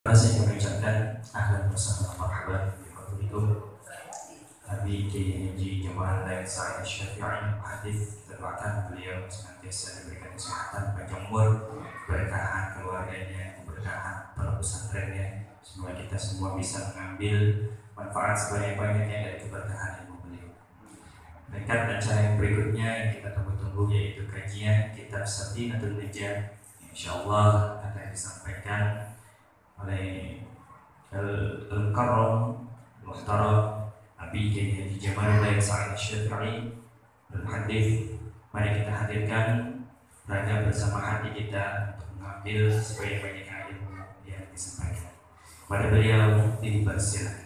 Saya mengucapkan ahlan wa sahlan marhaban bikum Abi Kiai Haji Jamaah Lain Sa'id Syafi'i Hadis. Kita doakan beliau senantiasa diberikan kesehatan, panjang umur, keberkahan keluarganya, keberkahan para pesantrennya. Semoga kita semua bisa mengambil manfaat sebanyak-banyaknya dari keberkahan ilmu beliau. Dan acara yang berikutnya yang kita tunggu-tunggu yaitu kajian kitab Safinatul Najah. Insyaallah akan disampaikan oleh Al-Karam Muhtaram Abi Kiai Haji Jamaluddin Sa'id Syafi'i Al-Hadis. Mari kita hadirkan raga bersama hati kita untuk mengambil sebanyak-banyak ilmu yang disampaikan. Pada beliau dipersilakan.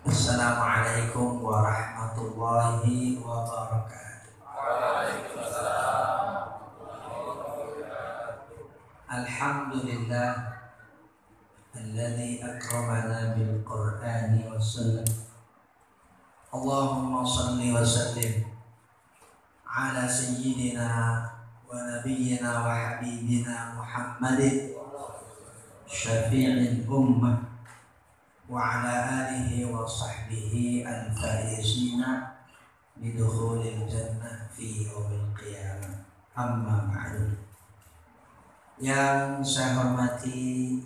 Assalamualaikum warahmatullahi wabarakatuh. Alhamdulillah alladzi akramana bil Qur'ani wa sunnah. Allahumma shalli wa sallim ala sayyidina wa nabiyyina wa habibina Muhammadin syafi'il ummah wa ala alihi wa sahbihi al-faizina bidukhulil jannah fi yaumil qiyamah. Amma ba'du. Yang saya hormati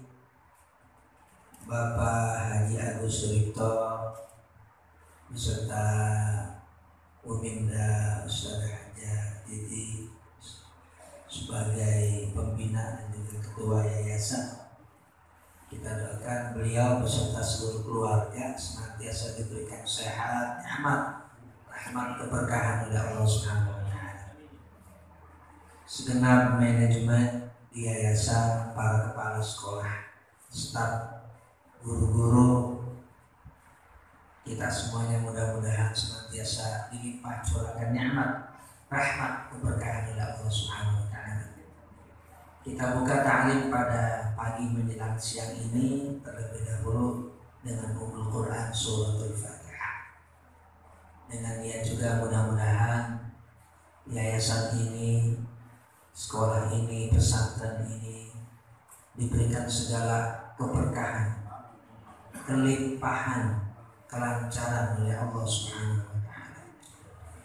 Bapak Haji Agus Suripto beserta Uminda Ustadzah Haja Titi sebagai pembina dan juga ketua yayasan. Kita doakan beliau beserta seluruh keluarga senantiasa diberikan sehat, nikmat, rahmat, keberkahan oleh Allah Subhanahu wa taala. Segenap manajemen di yayasan, para kepala sekolah, staf, guru-guru, kita semuanya mudah-mudahan senantiasa dilimpah curahkan nikmat, rahmat, keberkahan oleh Allah Subhanahu wa taala. Kita buka ta'lim pada pagi menjelang siang ini terlebih dahulu dengan Ummul Quran Suratul Fatihah. Dengan dia juga mudah-mudahan yayasan ini, sekolah ini, pesantren ini diberikan segala keberkahan, kelimpahan, kelancaran oleh Allah Subhanahu wa taala.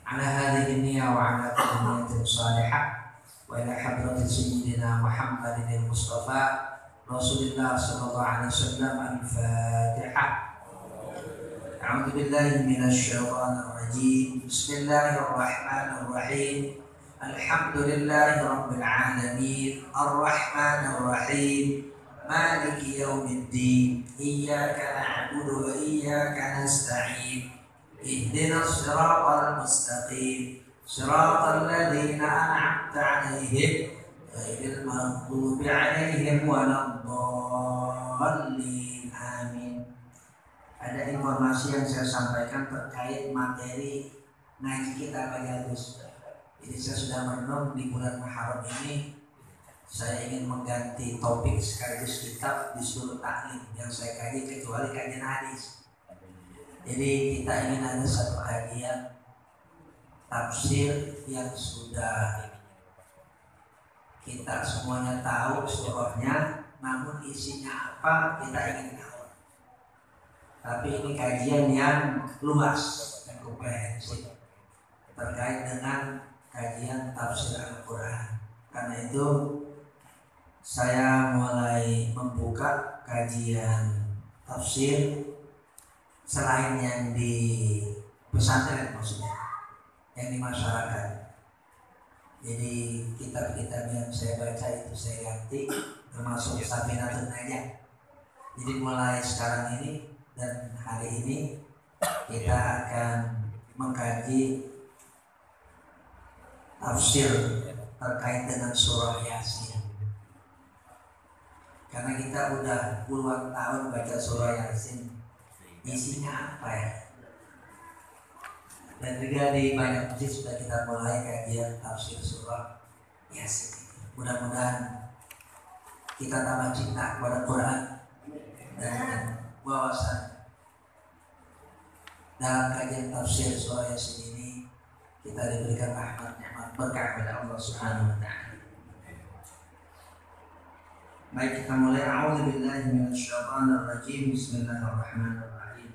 Ala hadhihi niyya wa ala niyatin salihah. Wa ila hadrati sayyidina Muhammadin Mustafa Rasulullah sallallahu alaihi wasallam. Al-Fatihah. A'udzu billahi minasy syaithanir rajim. Bismillahirrahmanirrahim. Alhamdulillahi rabbil alamin. Arrahmanir rahim. Maliki yaumiddin. Iyyaka na'budu wa iyyaka nasta'in. Ihdinas siratal mustaqim. Shiratal ladzina an'amta 'alaihim ghairil maghdubi 'alaihim waladdallin. Amin. Ada informasi yang saya sampaikan terkait materi ngaji kita Pak Agus. Jadi saya sudah merenung di bulan Muharram ini saya ingin mengganti topik sekaligus kitab di seluruh taklim yang saya kaji kecuali kajian hadis. Jadi kita ingin ada satu kajian tafsir yang sudah kita semuanya tahu surahnya, namun isinya apa kita ingin tahu. Tapi ini kajian yang luas dan komprehensif terkait dengan kajian tafsir Al-Quran. Karena itu saya mulai membuka kajian tafsir selain yang di pesantren maksudnya, yang di masyarakat. Jadi kitab-kitab yang saya baca itu saya ganti, termasuk Safinatul Najah. Jadi mulai sekarang ini dan hari ini kita akan mengkaji tafsir terkait dengan surah Yasin. Karena kita udah puluhan tahun baca surah Yasin, isinya apa ya? Dan juga di banyak masjid sudah kita mulai kajian tafsir surah Yasin. Mudah-mudahan kita tambah cinta kepada Quran dan wawasan dalam kajian tafsir surah Yasin ini kita diberikan rahmat nikmat berkah oleh Allah Subhanahu wa taala. Baik, kita mulai. A'udzubillahi minasyaitonir rajim. Bismillahirrahmanirrahim.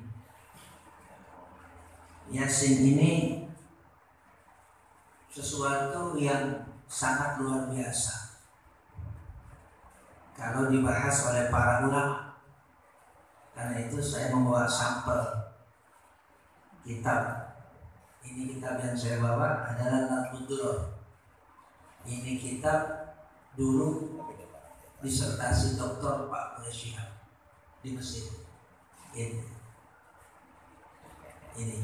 Yasin ini sesuatu yang sangat luar biasa kalau dibahas oleh para ulama. Karena itu saya membawa sampel kitab. Ini kitab yang saya bawa adalah Al-Qudur. Ini kitab dulu disertasi Dr. Pak Syihab di Mesir. Ini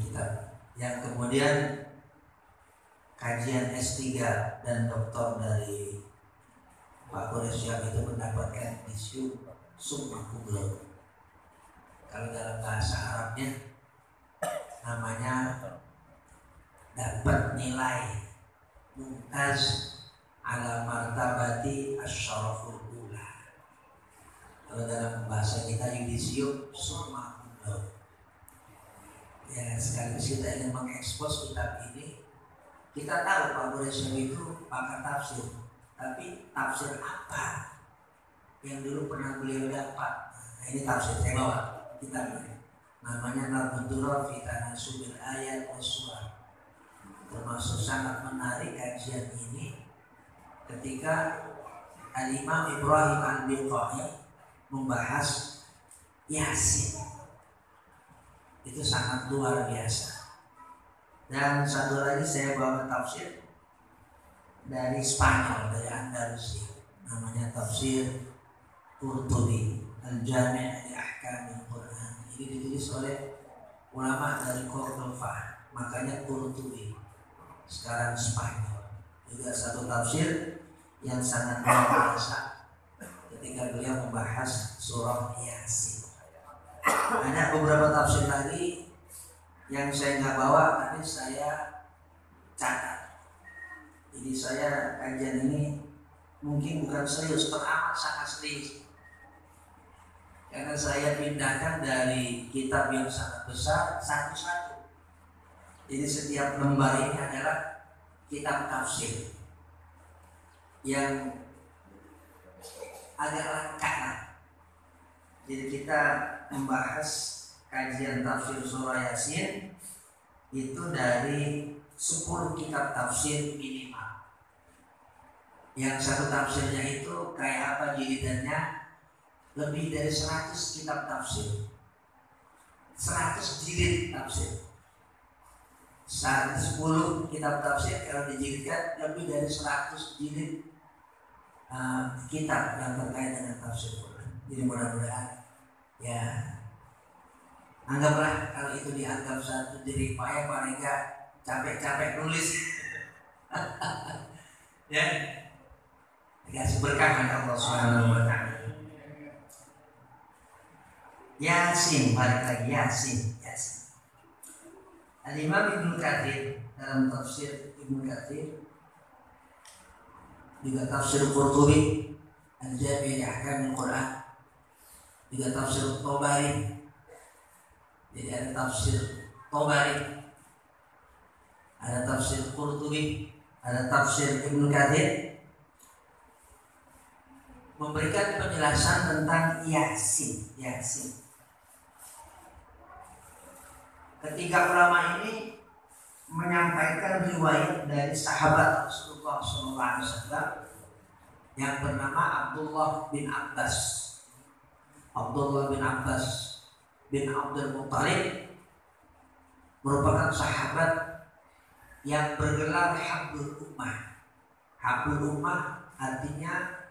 kitab yang kemudian kajian S3 dan doktor dari Pak Syihab itu mendapatkan isu summa kubra. Kalau dalam bahasa Arabnya namanya dapat nilai mumtaz ala martabati asyaraful ula. Kalau dalam bahasa kita yudisium summa kubra. Ya, sekaligus kita ingin mengekspos kitab ini. Kita tahu Pak Syihab itu pakar tafsir, tapi tafsir apa yang dulu pernah beliau dapat? Nah, ini tafsir saya bawa kitab ini. Namanya Al-Qudur fi Tanasubil Ayat wa Surah. Termasuk sangat menarik kajian ini ketika Al-Imam Ibrahim Al-Biqai membahas Yasin. Itu sangat luar biasa. Dan satu lagi saya bawa tafsir dari Spanyol, dari Andalusia. Namanya tafsir Qurtubi, Al-Jami' li Ahkamil Quran. Ini ditulis oleh ulama dari Cordova, makanya Qurtubi. Sekarang Spanyol. Juga satu tafsir yang sangat luar biasa ketika beliau membahas surah Yasin. Ada beberapa tafsir lagi yang saya nggak bawa, tapi saya catat. Jadi saya kajian ini mungkin bukan serius, teramat sangat serius. Karena saya pindahkan dari kitab yang sangat besar satu-satu. Jadi setiap lembar ini adalah kitab tafsir yang agak lengkap. Jadi kita membahas kajian tafsir surah Yasin itu dari 10 kitab tafsir minimal. Yang satu tafsirnya itu kayak apa jilidannya, lebih dari 100 kitab tafsir, 100 jilid tafsir. 10 kitab tafsir kalau dijilidkan lebih dari 100 jilid kitab yang terkait dengan tafsir Quran. Jadi mudah-mudahan ya, anggaplah kalau itu dianggap satu jerih payah, paling enggak capek-capek nulis. Ya, dikasih berkah oleh Allah Subhanahu wa taala. Yasin, balik lagi Yasin. Al-Imam Ibnu Katsir dalam tafsir Ibnu Katsir, juga tafsir Qurtubi, Al-Jami' li Ahkamil Quran, juga tafsir Tabari. Jadi ada tafsir Tabari, ada tafsir Qurtubi, ada tafsir Ibnu Katsir, memberikan penjelasan tentang Yasin. Ketiga ulama ini menyampaikan riwayat dari sahabat Rasulullah SAW yang bernama Abdullah bin Abbas. Abdullah bin Abbas bin Abdul Muttalib merupakan sahabat yang bergelar Habrul Ummah. Habrul Ummah artinya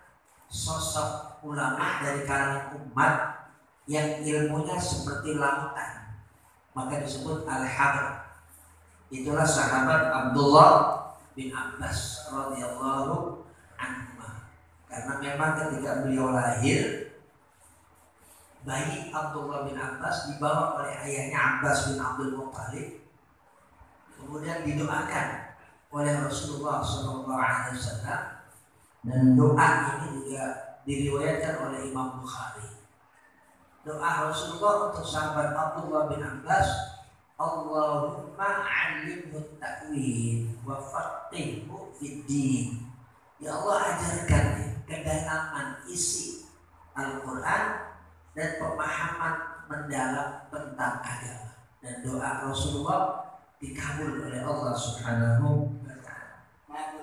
sosok ulama dari kalangan umat yang ilmunya seperti lautan, maka disebut Al-Habr. Itulah sahabat Abdullah bin Abbas radhiyallahu anhu. Karena memang ketika beliau lahir, bayi Abdullah bin Abbas dibawa oleh ayahnya Abbas bin Abdul Muttalib kemudian didoakan oleh Rasulullah SAW, dan doa ini juga diriwayatkan oleh Imam Bukhari. Doa Rasulullah untuk sahabat Abdullah bin Abbas, Allahumma 'allimhu ta'wil wa faqihhu fid din. Ya Allah, ajarkan kedalaman isi Al-Quran dan pemahaman mendalam tentang agama. Dan doa Rasulullah dikabul oleh Allah Subhanahu wa ta'ala. Nah,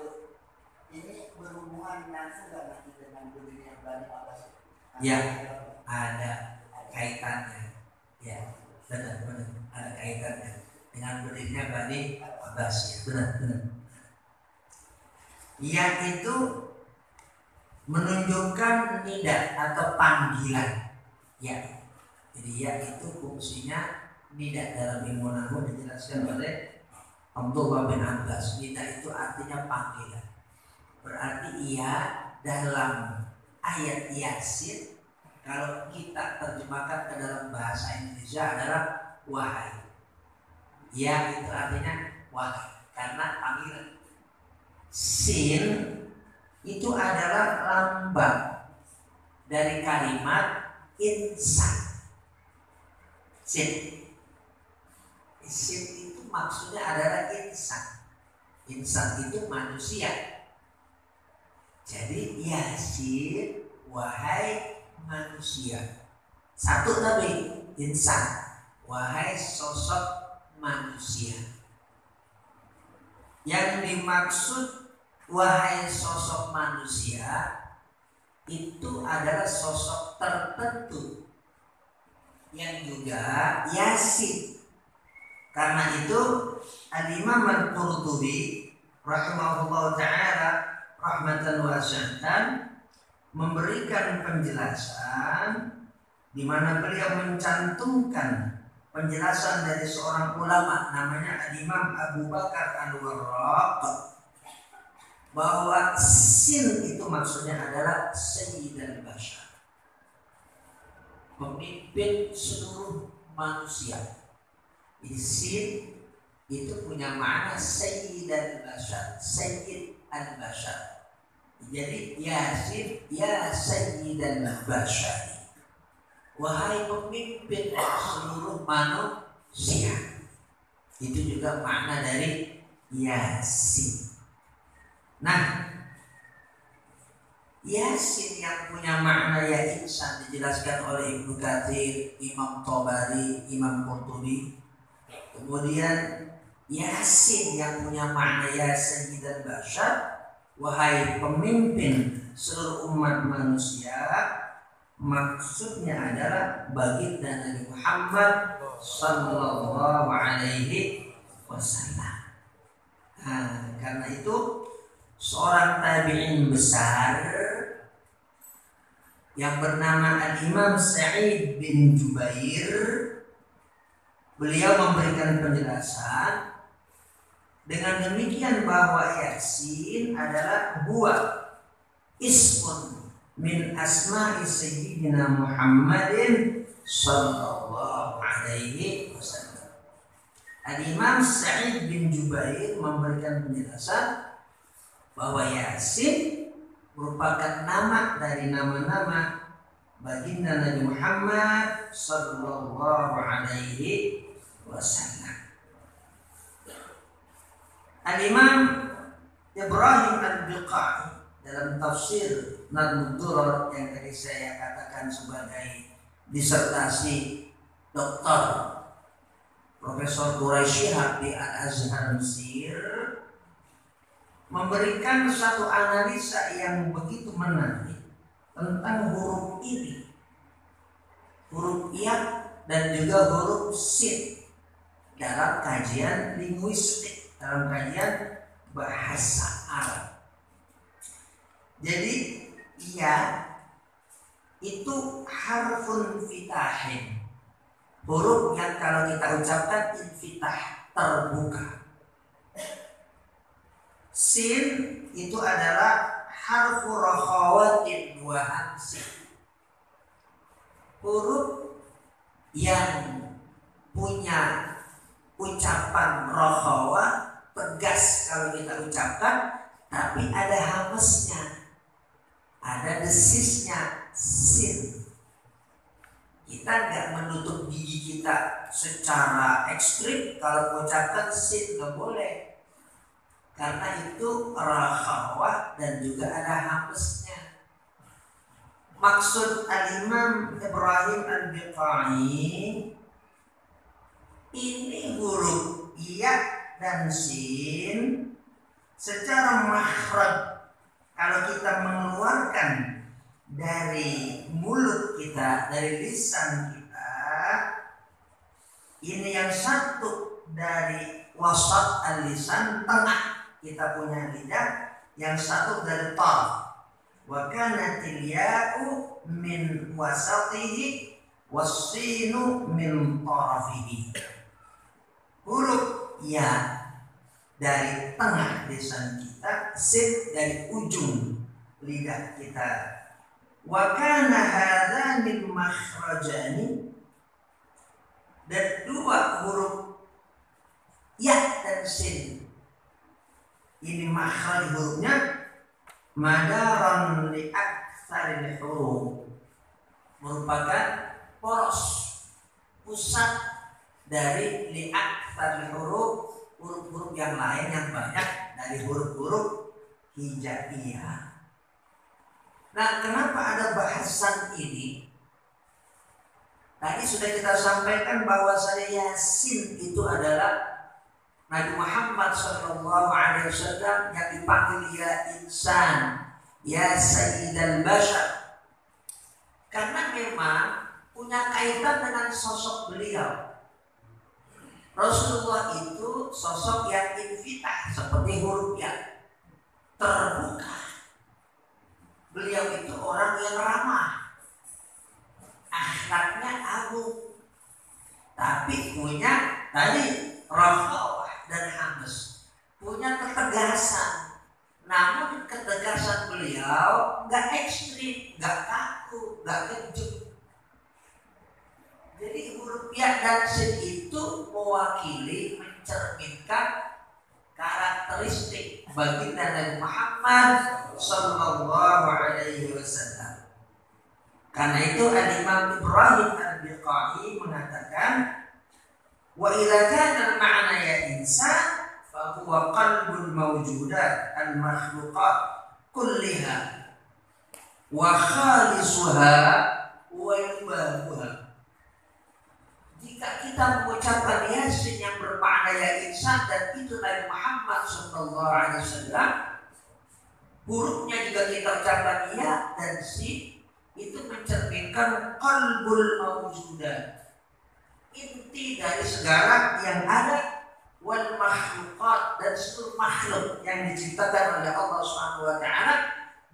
ini berhubungan langsung nanti dengan berdirinya Bani Abbas. Ya, ada kaitannya. Ya, benar ada kaitannya dengan berdirinya Bani Abbas. Ya, benar. Ya, itu menunjukkan nida atau panggilan. Ya, jadi ya itu fungsinya nida. Dalam ilmu nahwu dijelaskan oleh Abdullah bin Abbas. Nida itu artinya panggilan. Berarti ia dalam ayat Yasin, kalau kita terjemahkan ke dalam bahasa Indonesia adalah wahai. Ya itu artinya wahai karena panggilan. Sin itu adalah lambang dari kalimat insan. Sin itu maksudnya adalah insan. Insan itu manusia. Jadi Yasin, wahai manusia. Satu tapi insan, wahai sosok manusia. Yang dimaksud wahai sosok manusia itu adalah sosok tertentu yang juga Yasin. Karena itu Al-Imam Al-Qurtubi rahimahullah ta'ala rahmatan wasi'atan memberikan penjelasan di mana beliau mencantumkan penjelasan dari seorang ulama namanya Al-Imam Abu Bakar Al-Warraq, bahwa sin itu maksudnya adalah Sayyidul Bashar, pemimpin seluruh manusia. Jadi sin itu punya makna Sayyidul Bashar, Sayyid al-Bashar. Jadi Yasin, ya Sayyidul Bashar, wahai pemimpin seluruh manusia. Itu juga makna dari Yasin. Nah, Yasin yang punya makna ya insan dijelaskan oleh Ibnu Katsir, Imam Tabari, Imam Qurtubi. Kemudian Yasin yang punya makna ya Sayyidul Bashar, wahai pemimpin seluruh umat manusia, maksudnya adalah baginda Nabi Muhammad sallallahu alaihi wasallam. Nah, karena itu seorang tabi'in besar yang bernama Al-Imam Sa'id bin Jubair, beliau memberikan penjelasan dengan demikian bahwa Yasin adalah buah ismun min asma'i sayyidina Muhammadin sallallahu alaihi wasallam. Al-Imam Sa'id bin Jubair memberikan penjelasan bahwa Yasin merupakan nama dari nama-nama baginda Nabi Muhammad sallallahu alaihi wasallam. Al-Imam Ibrahim Al-Biqai dalam tafsir Nadmud Durar yang tadi saya katakan sebagai disertasi Dr. Profesor Quraisy di Al-Azhar Mesir, memberikan satu analisa yang begitu menarik tentang huruf ini, huruf ya dan juga huruf sin dalam kajian linguistik, dalam kajian bahasa Arab. Jadi ya itu harfun fitahin, huruf yang kalau kita ucapkan infitah, terbuka. Sin itu adalah harfu rakhawatin wa hamsin, huruf yang punya ucapan rohawa, tegas kalau kita ucapkan, tapi ada hamesnya, ada desisnya, sin. Kita nggak menutup gigi kita secara ekstrim kalau mengucapkan sin, nggak boleh. Karena itu rakhawah dan juga ada hamesnya. Maksud Al-Imam Ibrahim Al-Biqai, ini huruf ya dan sin secara makhraj, kalau kita mengeluarkan dari mulut kita, dari lisan kita, ini yang satu dari wasat al-lisan, tengah kita punya lidah, yang satu dari taraf. Wa kanatil ya'u min wasatihi was-sinu min tarafihi. Huruf ya dari tengah lisan kita, sin dari ujung lidah kita. Wa kana hadzani makhrajani, dan dua huruf ya dan sin ini makhraj hurufnya madaran li aktsaril huruf, merupakan poros pusat dari li aktsaril huruf, huruf-huruf yang lain yang banyak dari huruf-huruf hijaiyah. Nah, kenapa ada bahasan ini? Tadi sudah kita sampaikan bahwa Yasin itu adalah Nabi Muhammad SAW yang dipanggil ya insan, ya sayyidal bashar, karena memang punya kaitan dengan sosok beliau. Rasulullah itu sosok yang infitah, seperti huruf ya, terbuka. Beliau itu orang yang ramah, akhlaknya agung, tapi punya tadi rakhawah dan hames, punya ketegasan. Namun ketegasan beliau nggak ekstrim, nggak kaku, nggak kejut. Jadi huruf ya dan sin itu mewakili, mencerminkan karakteristik baginda Nabi Muhammad Sallallahu Alaihi Wasallam. Karena itu Al-Imam Ibrahim Al-Biqai mengatakan, wa idza kana al-ma'na ya insan fa huwa qalbul mawjudat al-makhluqat kulliha wa khalisuha wa yubahuha. Jika kita mengucapkan yasin yang bermakna ya insan dan itu Nabi Muhammad sallallahu alaihi wasallam, hurufnya juga kita ucapkan ya dan sin, itu mencerminkan qalbul mawjudat, inti dari segala yang ada, wal makhluqat, dan seluruh makhluk yang diciptakan oleh Allah Subhanahu wa taala,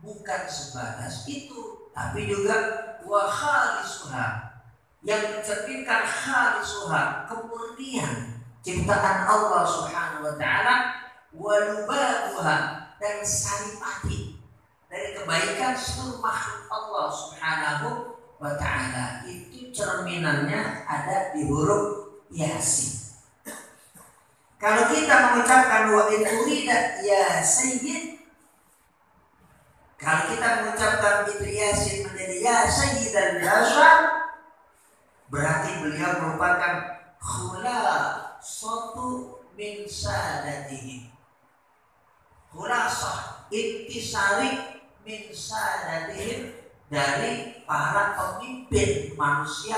bukan sebatas itu, tapi juga wa khalisuha, yang mencerminkan khalisuha, kemurnian ciptaan Allah Subhanahu wa taala, wa lubabuha, dan saripati dari kebaikan seluruh makhluk Allah Subhanahu wa ta'ala. Itu cerminannya ada di huruf yasin. Kalau kita mengucapkan wa in urida ya sayyid, kalau kita mengucapkan itu yasin menjadi ya sayyidal bashar, berarti beliau merupakan khulasatu min sadatihim, khulasah intisari min sadatihim, dari para pemimpin manusia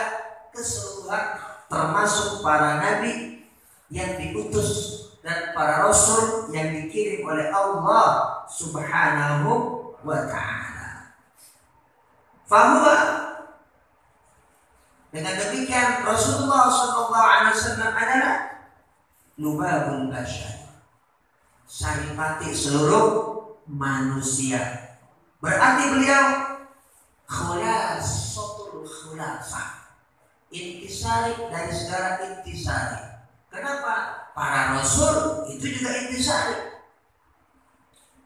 keseluruhan, termasuk para nabi yang diutus dan para rasul yang dikirim oleh Allah Subhanahu wa ta'ala. Fahuwa, dengan demikian Rasulullah SAW adalah lubabul bashar, saripati seluruh manusia. Berarti beliau khulasatul khulasa, intisari dari segala intisari. Kenapa? Para rasul itu juga intisari,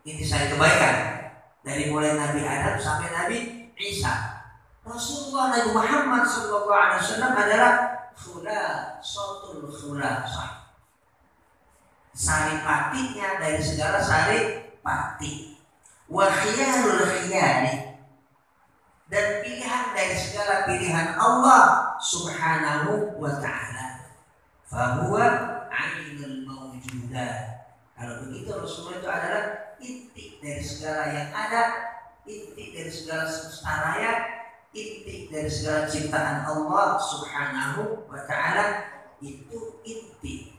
intisari kebaikan, dari mulai Nabi Adam sampai Nabi Isa. Rasulullah Nabi Muhammad SAW adalah khulasatul khulasa, saripatinya dari segala saripati, wa khiyarul khiyari, dan pilihan dari segala pilihan Allah subhanahu wa ta'ala. Fahuwa ainul mawjudah. Kalau begitu Rasulullah itu adalah inti dari segala yang ada, inti dari segala semesta raya, inti dari segala ciptaan Allah subhanahu wa ta'ala. Itu inti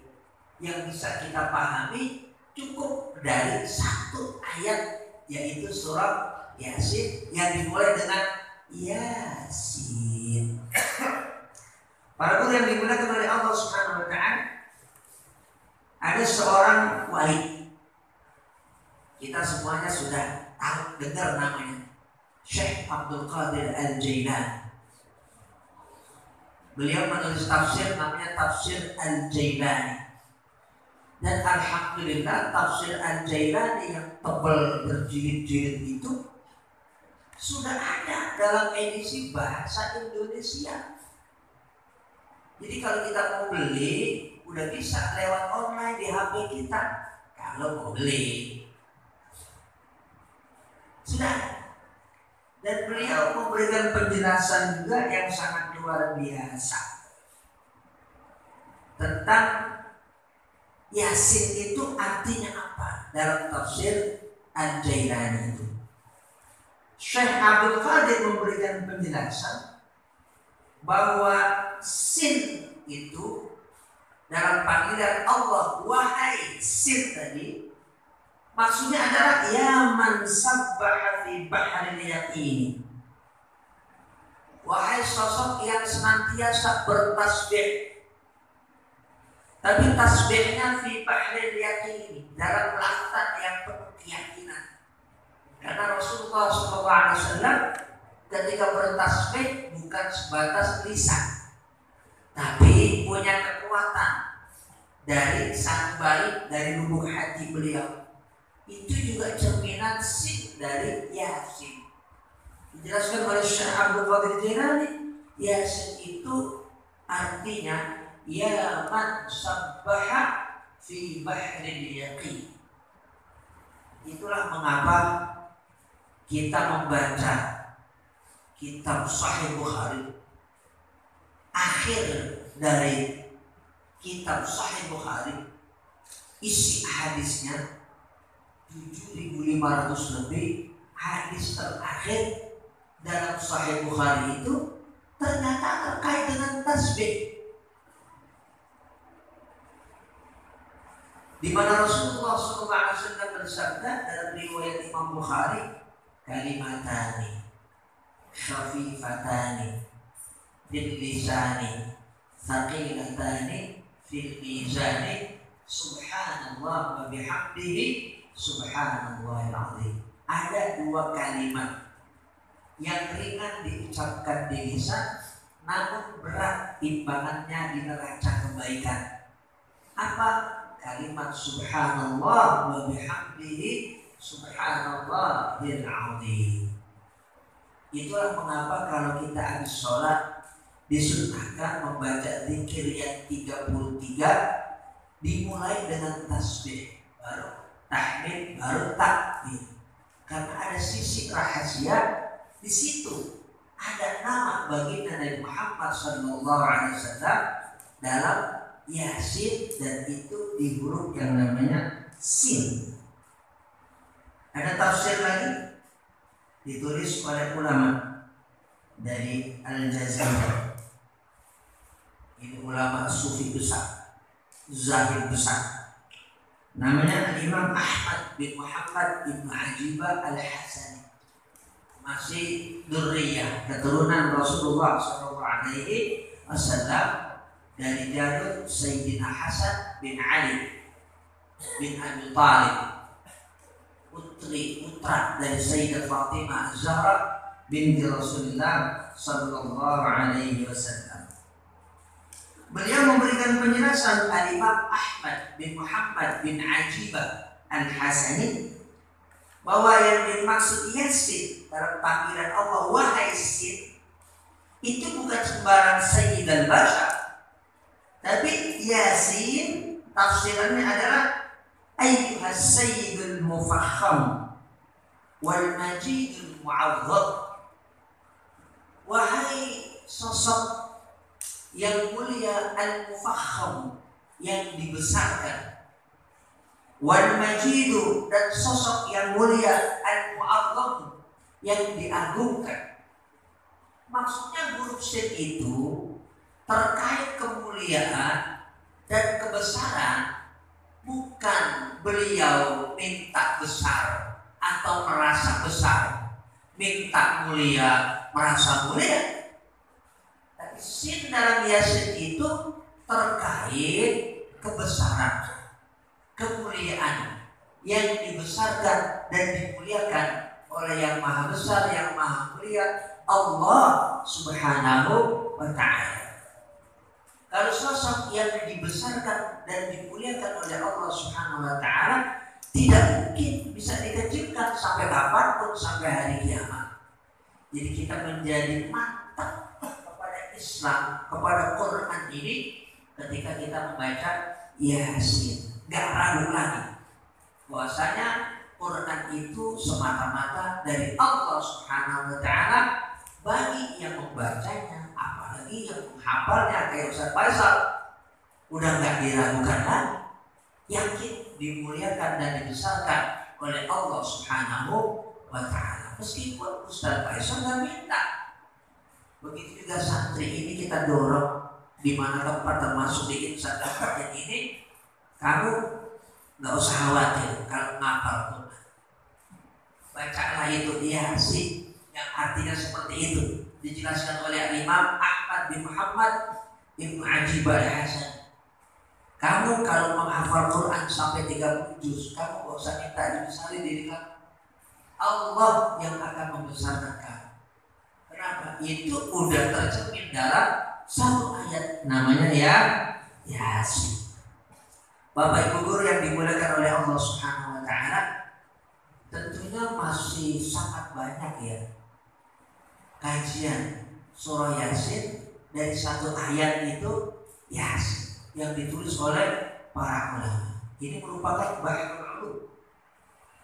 yang bisa kita pahami cukup dari satu ayat, yaitu surah Yasin yang dimulai dengan Yasin. Para guru yang dimuliakan oleh Allah subhanahu wa ta'ala, ada seorang wali, kita semuanya sudah tahu, dengar namanya, Syekh Abdul Qadir Al-Jailani. Beliau menulis tafsir namanya Tafsir Al-Jailani. Dan alhamdulillah tafsir Al-Jailani yang tebal berjilid-jilid itu sudah ada dalam edisi bahasa Indonesia. Jadi kalau kita mau beli, udah bisa lewat online di HP kita. Kalau mau beli, sudah. Dan beliau memberikan penjelasan juga yang sangat luar biasa tentang Yasin itu artinya apa dalam tafsir Al-Jailani itu. Syekh Abdul Qadir memberikan penjelasan bahwa sin itu dalam panggilan Allah, wahai sin tadi, maksudnya adalah ya man sabbaha fi bahril yaqin. Wahai sosok yang senantiasa bertasbih. Tapi tasbihnya fi bahril yaqin, dalam lautan yang penuh keyakinan. Karena Rasulullah SAW ketika bertasbih bukan sebatas lisan, tapi punya kekuatan dari sang baik, dari lubuk hati beliau. Itu juga cerminan sin dari Yasin. Dijelaskan oleh Syekh Abdul Qadir Jailani, Yasin itu artinya ya man sabbaha fi bahril yaqin. Itulah mengapa kita membaca kitab Sahih Bukhari. Akhir dari kitab Sahih Bukhari, isi hadisnya 7.500 lebih. Hadis terakhir dalam Sahih Bukhari itu ternyata terkait dengan tasbih, di mana Rasulullah SAW bersabda dalam riwayat Imam Bukhari, kalimatani khafifatani fil lisani thaqilatani fil mizani subhanallah wa bihamdihi subhanallahil azim. Ada dua kalimat yang ringan diucapkan di lisan, namun berat timbangannya di neraca kebaikan. Apa? Kalimat subhanallah wa bihamdihi subhanallahil azim. Itulah mengapa kalau kita habis sholat disunahkan membaca zikir yang 33 dimulai dengan tasbih, baru tahmid, baru takbir. Karena ada sisi rahasia di situ. Ada nama baginda Nabi Muhammad SAW dalam Yasin, dan itu di huruf yang namanya sin. Ada tafsir lagi ditulis oleh ulama dari Al-Jazair. Ini ulama sufi besar, zahid besar. Namanya Imam Ahmad bin Muhammad bin Ajibah Al-Hasani. Masih dzurriyyah, keturunan Rasulullah SAW dari jalur Sayyidina Hasan bin Ali bin Abi Thalib, putra dari Sayyidah Fatimah Az-Zahra binti Rasulullah sallallahu alaihi wasallam. Beliau memberikan penjelasan Al-Imam Ahmad bin Muhammad bin Ajibah Al-Hasani bahwa yang dimaksud Yasin dalam panggilan Allah wahai sin itu bukan sembarang Sayyid al-Bashar, tapi Yasin tafsirannya adalah ayyuhas sayyidul mufakham wal majidul mu'azzam, wahai sosok yang mulia al-mufakham, yang dibesarkan, wal majidu, dan sosok yang mulia al-mu'azzam, yang diagungkan. Maksudnya huruf sin itu terkait kemuliaan dan kebesaran, bukan beliau minta besar atau merasa besar, minta mulia merasa mulia. Tapi sin dalam Yasin itu terkait kebesaran, kemuliaan, yang dibesarkan dan dimuliakan oleh yang maha besar, yang maha mulia, Allah Subhanahu wa ta'ala. Kalau sosok yang dibesarkan dan dimuliakan oleh Allah Subhanahu wa ta'ala tidak mungkin bisa dikecilkan sampai kapanpun, sampai hari kiamat. Jadi kita menjadi mantap kepada Islam, kepada Quran ini ketika kita membaca Yasin. Gak ragu lagi bahwasanya Quran itu semata-mata dari Allah Subhanahu wa ta'ala bagi yang membacanya, apalagi yang menghafalnya kayak Ustaz Faisal. Udah gak diragukan lagi, yakin dimuliakan dan dibesarkan oleh Allah Subhanahu wa ta'ala. Meskipun Ustaz Faisal gak minta. Begitu juga santri ini kita dorong, di mana tempat termasuk di insan yang ini, kamu gak usah khawatir kalau ngapal Quran. Bacalah itu Yasin, yang artinya seperti itu. Dijelaskan oleh Imam Ahmad bin Muhammad Ibnu Ajib al-Hasan. Kamu kalau menghafal Quran sampai 30 juz, kamu gak usah minta dibesari diri kamu. Allah yang akan membesarkan kamu. Kenapa? Itu udah tercermin dalam satu ayat namanya Yasin. Bapak Ibu guru yang dimuliakan oleh Allah Subhanahu wa ta'ala, tentunya masih sangat banyak ya kajian surah Yasin. Dari satu ayat itu Yasin yang ditulis oleh para ulama. Ini merupakan bahrul ulum,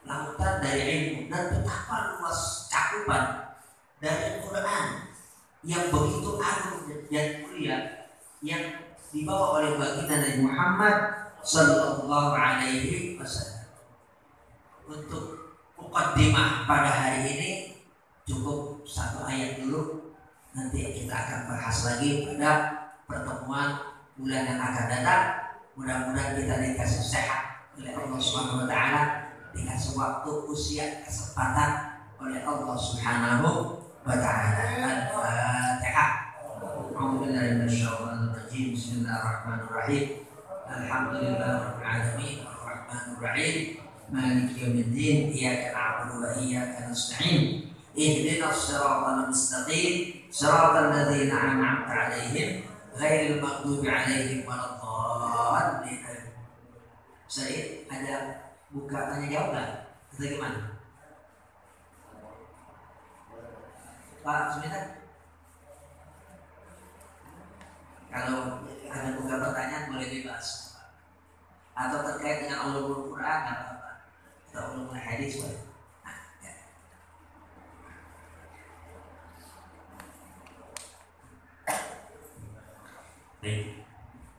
lautan dari ilmu, dan betapa luas cakupan dari Quran yang begitu agung dan mulia yang dibawa oleh baginda Nabi Muhammad Sallallahu Alaihi Wasallam. Untuk mukaddimah pada hari ini cukup satu ayat dulu. Nanti kita akan bahas lagi pada pertemuan bulan yang akan datang. Mudah-mudahan kita dikasih sehat oleh Allah Subhanahu wa ta'ala, dikasih waktu, usia, kesempatan oleh Allah Subhanahu wa ta'ala. Al-Fatihah. A'udzubillahi minasyaitonir rajim. Bismillahirrahmanirrahim. Alhamdulillahirabbil alamin, arrahmanir rahim, maliki yaumiddin, iyyaka na'budu wa iyyaka nasta'in. Ihdinas siratal mustaqim, siratal ladzina an'amta 'alaihim ghairil maghdubi 'alaihim waladdallin. Saya ada buka tanya jawab enggak? Atau gimana? Pak, sebentar. Kalau ada buka pertanyaan boleh bebas. Atau terkait dengan ulumul Quran apa-apa, atau ulumul hadis boleh. Baik,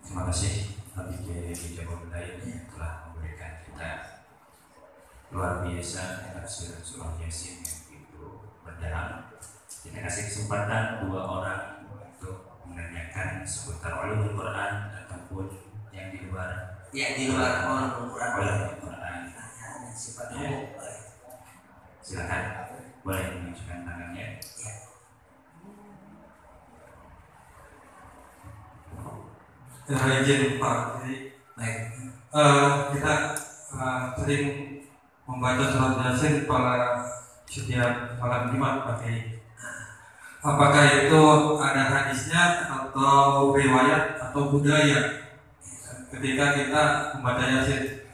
terima kasih Habib Kiai Jabal Lain yang telah memberikan kita luar biasa tafsir surah Yasin yang begitu mendalam. Kita kasih kesempatan dua orang untuk menanyakan seputar ulumul Quran ataupun yang di luar. Ya, di luar ulumul Quran. Ulumul Quran. Sifatnya silakan, boleh menunjukkan tangannya. Ya. Izin Pak, jadi Baik. kita sering membaca surat Yasin pada setiap malam Jumat, Pak Kiai. Apakah itu ada hadisnya atau riwayat atau budaya ketika kita membaca Yasin?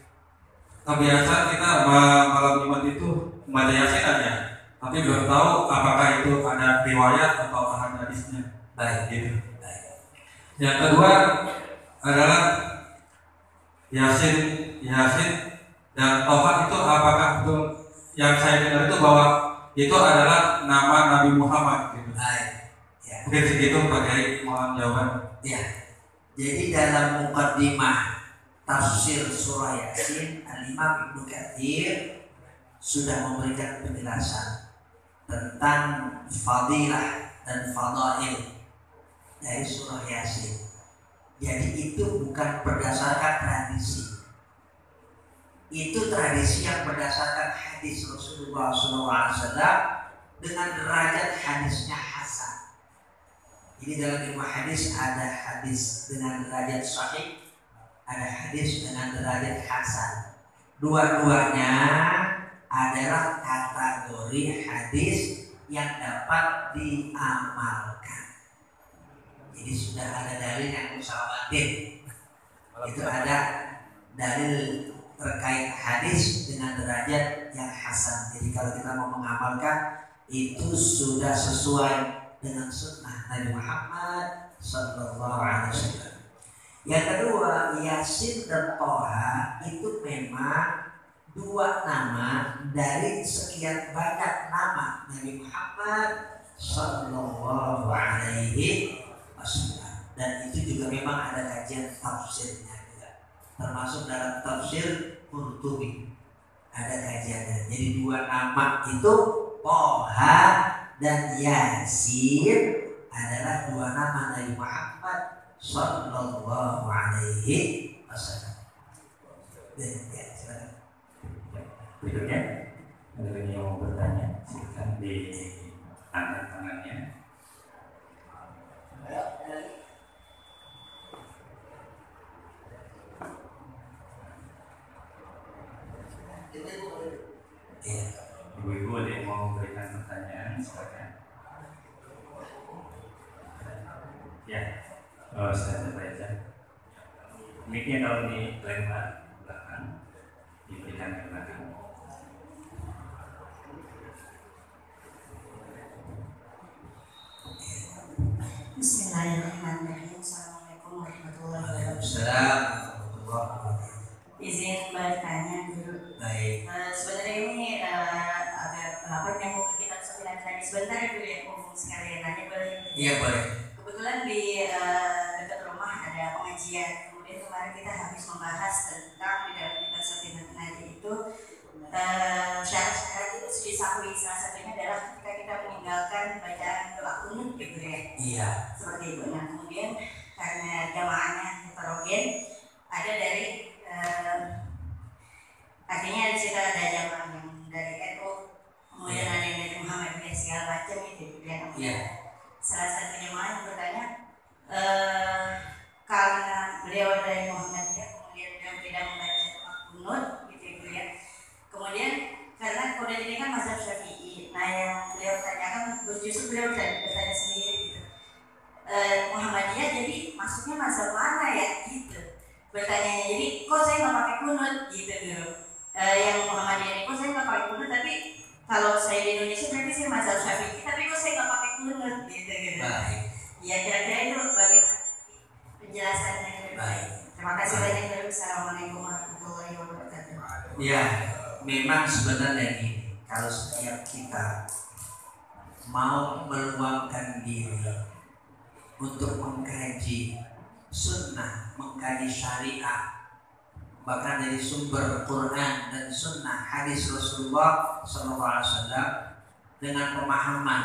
Biasa kita malam Jumat itu membaca Yasin aja, tapi belum tahu apakah itu ada riwayat atau ada hadisnya. Baik. Gitu. Yang kedua adalah Yasin Dan Toha itu apakah betul yang saya dengar itu bahwa itu adalah nama Nabi Muhammad gitu. Baik. Ya. Mungkin segitu Pak Kiai, mohon jawaban. Ya. Jadi dalam mukaddimah tafsir surah Yasin, Al-Imam Ibnu Katsir sudah memberikan penjelasan tentang fadilah dan fadail dari surah Yasin. Jadi itu bukan berdasarkan tradisi. Itu tradisi yang berdasarkan hadis Rasulullah SAW dengan derajat hadisnya hasan. Jadi dalam ilmu hadis ada hadis dengan derajat sahih, ada hadis dengan derajat hasan. Dua-duanya adalah kategori hadis yang dapat diamalkan. Jadi sudah ada dalil yang mutawatir. Itu ada dalil terkait hadis dengan derajat yang hasan. Jadi kalau kita mau mengamalkan itu sudah sesuai dengan sunnah Nabi Muhammad Sallallahu Alaihi Wasallam. Yang kedua, Yasin dan Toha itu memang dua nama dari sekian banyak nama Nabi Muhammad Sallallahu Alaihi Wasallam. Dan itu juga memang ada kajian tafsirnya juga, termasuk dalam tafsir Qurtubi ada kajiannya. Jadi dua nama itu Toha dan Yasin adalah dua nama Nabi Muhammad Sallallahu Alaihi Wasallam. Ya, silakan. Berikutnya ada yang mau bertanya, silakan di angkat tangannya. Ibu-ibu ada yang mau memberikan pertanyaan, silakan. Ya, saya baca. Mic-nya kalau dilempar belakang, diberikan ke belakang. Bismillahirrahmanirrahim. Assalamualaikum warahmatullahi Waalaikumsalam. Izin bertanya dulu. Baik. Sebenarnya ini agak nyambung ke kitab Sofyan tadi sebentar dulu ya, umum sekalian nanya boleh? Iya boleh. Kebetulan di dekat rumah ada pengajian. Kemudian kemarin kita habis membahas tentang di dalam kitab Sofyan tadi itu syarat-syarat itu disahui. Salah satunya adalah ketika kita meninggalkan bacaan doa kunut gitu ya. Iya. Seperti itu. Nah kemudian karena jamaahnya heterogen, ada dari artinya di situ ada jamaah yang dari NU, kemudian ada yang dari Muhammadiyah segala macam itu. Iya. Salah satu jamaah yang bertanya karena beliau dari Muhammadiyah, kemudian beliau tidak membaca kunut gitu ya. Kemudian karena kunut ini kan mazhab Syafi'i. Nah yang beliau tanyakan justru beliau bertanya sendiri gitu. Muhammadiyah jadi maksudnya mazhab mana ya gitu bertanya. Jadi kok saya nggak pakai kunut gitu dulu. Yang Muhammadiyah ini kok saya nggak pakai kunut, tapi kalau saya di Indonesia berarti saya mazhab Syafi'i, tapi kok saya nggak pakai kunut gitu. Baik. Ya kira-kira itu bagaimana penjelasannya. Baik. Terima kasih banyak. Assalamualaikum warahmatullahi wabarakatuh. Ya, memang sebenarnya gini, kalau setiap kita mau meluangkan diri untuk mengkaji sunnah, mengkaji syariah, bahkan dari sumber Quran dan sunnah hadis Rasulullah SAW dengan pemahaman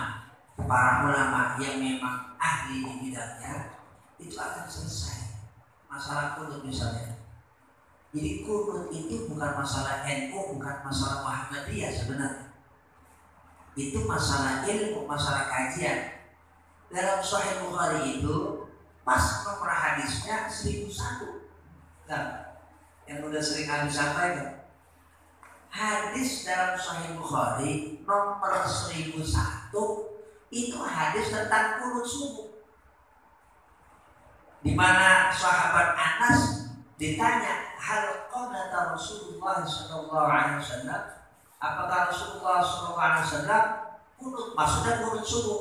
para ulama yang memang ahli di bidangnya, itu akan selesai masalah kunut misalnya. Jadi kunut itu bukan masalah NU, bukan masalah Muhammadiyah sebenarnya. Itu masalah ilmu, masalah kajian. Dalam Sahih Bukhari itu pas nomor hadisnya 1001. Nah, yang udah sering kami sampaikan, hadis dalam Sahih Bukhari nomor 1001 itu hadis tentang kunut subuh, di mana sahabat Anas ditanya, hal qanata Rasulullah sallallahu alaihi wasallam, apakah Rasulullah sallallahu alaihi wasallam kunut, maksudnya kunut subuh,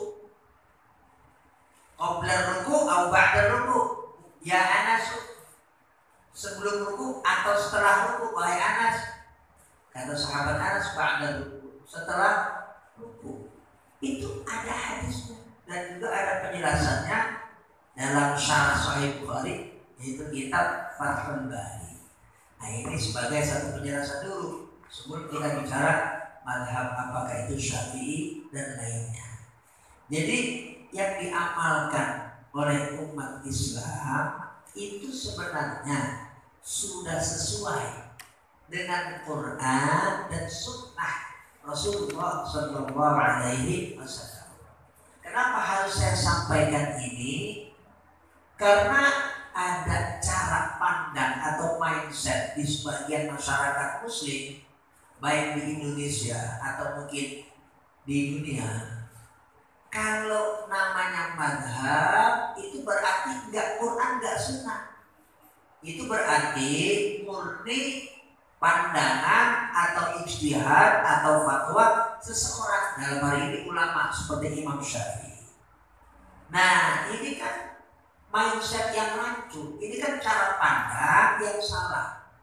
qabla ruku' atau ba'da ruku', ya Anas, sebelum ruku' atau setelah ruku', wahai Anas. Kata sahabat Anas ba'da ruku, setelah ruku. Itu ada hadisnya dan juga ada penjelasannya dalam syarah Sahih Bukhari, yaitu kitab Fathul Bari. Nah ini sebagai satu penjelasan dulu sebelum kita bicara mazhab apakah itu Syafi'i dan lainnya. Jadi yang diamalkan oleh umat Islam itu sebenarnya sudah sesuai dengan Quran dan Sunnah Rasulullah Sallallahu Alaihi Wasallam. Kenapa harus saya sampaikan ini? Karena ada cara pandang atau mindset di sebagian masyarakat Muslim, baik di Indonesia atau mungkin di dunia. Kalau namanya madhab itu berarti nggak Quran nggak Sunnah. Itu berarti murni pandangan atau ijtihad atau fatwa seseorang, dalam hari ini ulama seperti Imam Syafi'i. Nah ini kan mindset yang rancu, ini kan cara pandang yang salah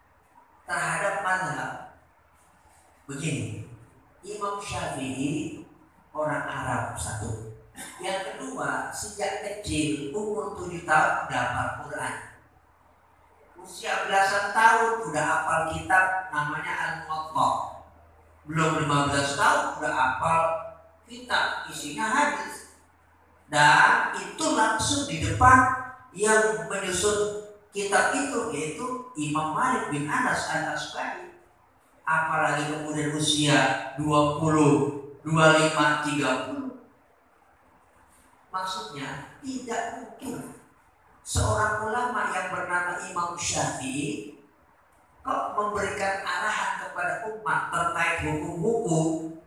terhadap mazhab. Begini, Imam Syafi'i orang Arab satu, yang kedua sejak kecil umur 7 tahun udah hafal Quran. Usia belasan tahun udah hafal kitab namanya Al-Muwatta. Belum 15 tahun udah hafal kitab isinya hadis. Dan itu langsung di depan yang menyusun kitab itu yaitu Imam Malik bin Anas Al-Asbahani. Apalagi kemudian usia 20, 25, 30. Maksudnya tidak mungkin seorang ulama yang bernama Imam Syafi'i kok memberikan arahan kepada umat terkait hukum-hukum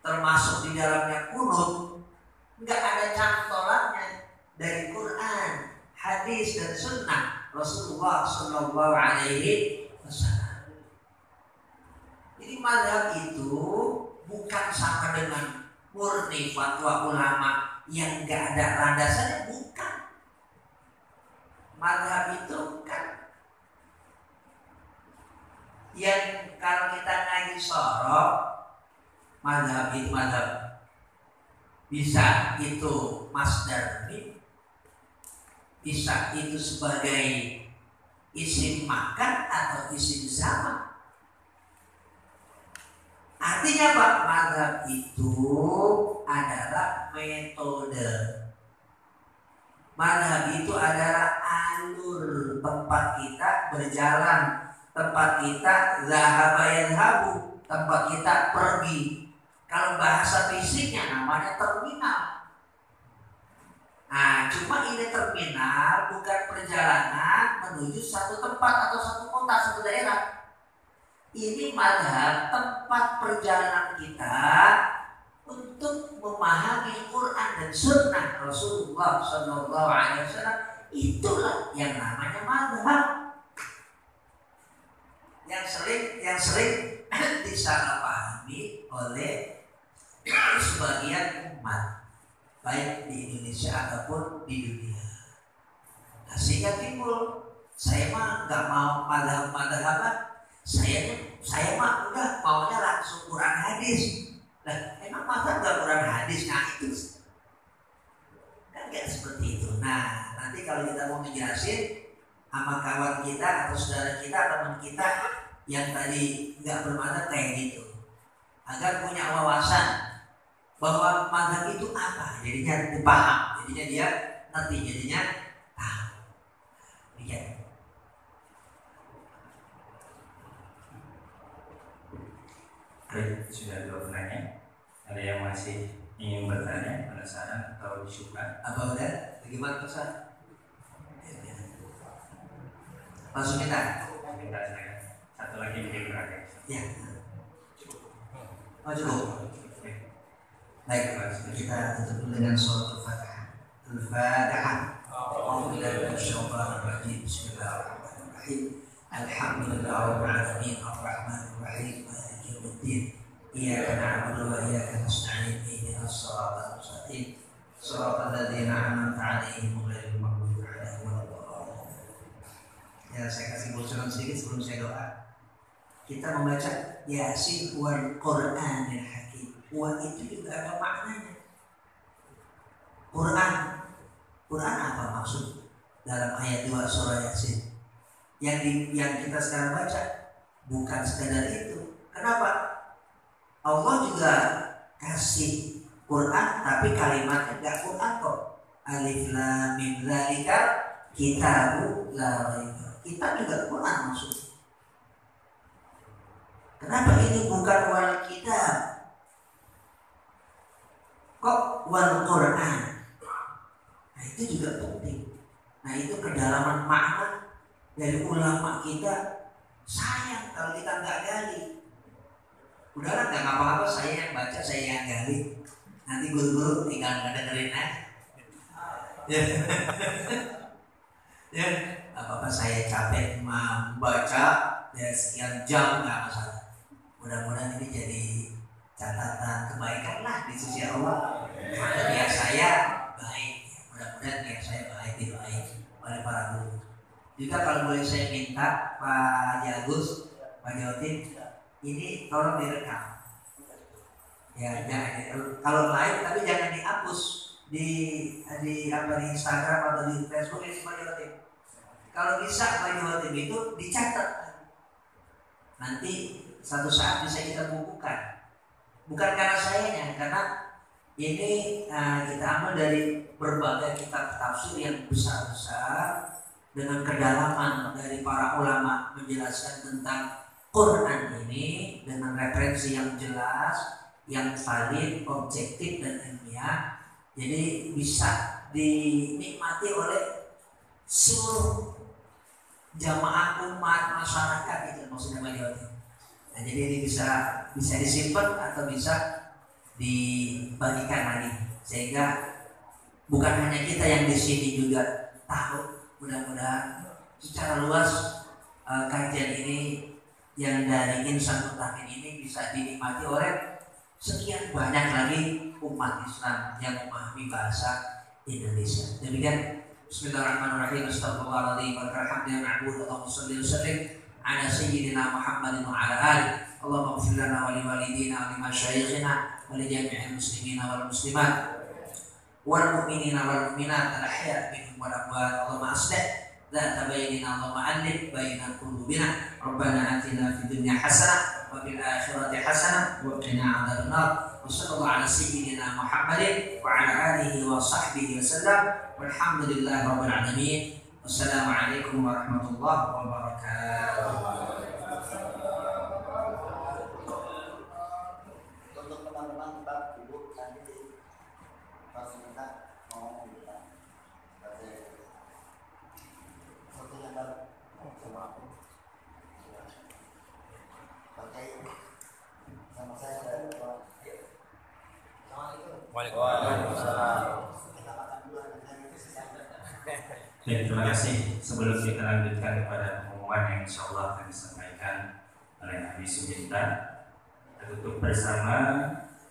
termasuk di dalamnya kunut, nggak ada cantolannya dari Quran, hadis dan sunnah Rasulullah Sallallahu Alaihi Wasallam. Jadi mazhab itu bukan sama dengan murni fatwa ulama yang nggak ada landasannya, bukan. Mazhab itu kan yang kalau kita ngaji sorok, mazhab itu mazhab bisa itu masdar, bisa itu sebagai isim makan atau isim zaman. Artinya Pak, mazhab itu adalah metode. Mazhab itu adalah alur tempat kita berjalan, tempat kita zahaba yadhabu, tempat kita pergi. Kalau bahasa fisiknya namanya terminal. Nah, cuma ini terminal bukan perjalanan menuju satu tempat atau satu kota, satu daerah. Ini mazhab tempat perjalanan kita untuk memahami Quran dan Sunnah Rasulullah Sallallahu Alaihi Wasallam. Itulah yang namanya mazhab. Yang sering disalahpahami oleh sebagian umat, baik di Indonesia ataupun di dunia. Nah, sehingga timbul, saya mah nggak mau mazhab-mazhaban. Saya mah udah maunya langsung Quran hadis. Nah, emang masa nggak Quran hadis? Nah itu kan nggak seperti itu. Nah nanti kalau kita mau menjelasin sama kawan kita atau saudara kita, teman kita yang tadi nggak bermadzhab kayak gitu, agar punya wawasan bahwa mazhab itu apa, jadinya dipaham, jadinya dia ngerti, jadinya tahu. Lihat. Baik, sudah dua penanya. Ada yang masih ingin bertanya, penasaran atau disuka? Apa udah? Bagaimana pesan? Langsung minta. Minta saya. Satu lagi mungkin berakhir. Ya. Oh cukup. Baik, kita tutup dengan surat Al-Fatihah. Al-Fatihah. Alhamdulillah. Bismillahirrahmanirrahim. Alhamdulillah. Alamin. Ar-Rahmanirrahim. Iyyaka na'budu wa iyyaka nasta'in ihdinas siratal mustaqim siratal ladzina an'amta 'alaihim ghairil maghdubi 'alaihim waladdallin. Ya, saya kasih bocoran sedikit sebelum saya doa. kita membaca Yasin wal Qur'anil Hakim. Wa itu juga ada maknanya. Quran apa maksud dalam ayat 2 surah Yasin? Yang kita sekarang baca bukan sekadar itu. Kenapa? Allah juga kasih Quran tapi kalimatnya enggak Quran kok. Alif lam mim dzalika kitabul la raiba. Kitab juga Quran maksudnya. Kenapa ini bukan wal kitab? Kok wal Quran? Nah itu juga penting. Nah itu kedalaman makna dari ulama kita. Sayang kalau kita nggak gali. Udahlah nggak apa-apa, saya yang baca, saya yang gali. Nanti guru-guru tinggal ngedengerin aja. Ya, apa-apa saya capek membaca ya sekian jam nggak masalah. Mudah-mudahan ini jadi catatan kebaikan lah di sisi Allah. Karena niat saya baik, mudah-mudahan niat saya baik oleh para guru. Juga kalau boleh saya minta Pak Jagus, Pak Jotin, ini tolong direkam. Ya, jangan kalau live tapi jangan dihapus di Instagram atau di Facebook ini Pak Jotin. Kalau bisa Pak Jotin itu dicatat. Nanti satu saat bisa kita bukukan. Bukan karena sayanya, karena ini kita ambil dari berbagai kitab tafsir yang besar-besar dengan kedalaman dari para ulama menjelaskan tentang Quran ini dengan referensi yang jelas, yang valid, objektif dan ilmiah. Jadi bisa dinikmati oleh seluruh jamaah umat masyarakat itu maksudnya Pak Jody. Nah, jadi ini bisa disimpan atau bisa dibagikan lagi sehingga bukan hanya kita yang di sini juga tahu. Mudah-mudahan secara luas kajian ini yang dari Insan Mutakin ini bisa dinikmati oleh sekian banyak lagi umat Islam yang memahami bahasa Indonesia. Demikian. Bismillahirrahmanirrahim. Astagfirullahaladzim. Walhamdulillah na'budu wa nusalli wa sallim ala sayyidina Muhammadin wa ala alihi. Allahumma ighfir lana wa li walidina wa li masyayikhina wa li jami'il muslimina wal muslimat wal mu'minina wal mu'minat al-ahya' minhum wal amwat. Allahumma aslih dzata bainina, Allahumma alif baina qulubina. Rabbana atina fid dunya hasanah wa fil akhirati hasanah wa qina adzabannar. Wassallallahu ala sayyidina Muhammadin wa ala alihi wa sahbihi wasallam. Walhamdulillahi rabbil alamin. Wassalamualaikum warahmatullahi wabarakatuh. Untuk teman-teman kita duduk nanti pas kita ngomong kita seperti yang baru sama aku pakai sama saya dan Waalaikumsalam. Terima kasih. Sebelum kita lanjutkan kepada pengumuman yang insya Allah akan disampaikan oleh Habib Suminta, kita tutup bersama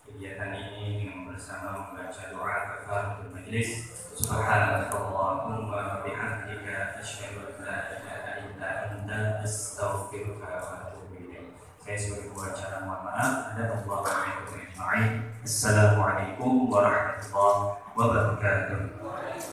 kegiatan ini dengan bersama membaca doa kafaratul majelis. Subhanallahumma wa bihamdika asyhadu an la ilaha illa anta astaghfiruka wa atubu ilaik. Saya sebagai pengacara mohon maaf. Assalamualaikum warahmatullahi wabarakatuh.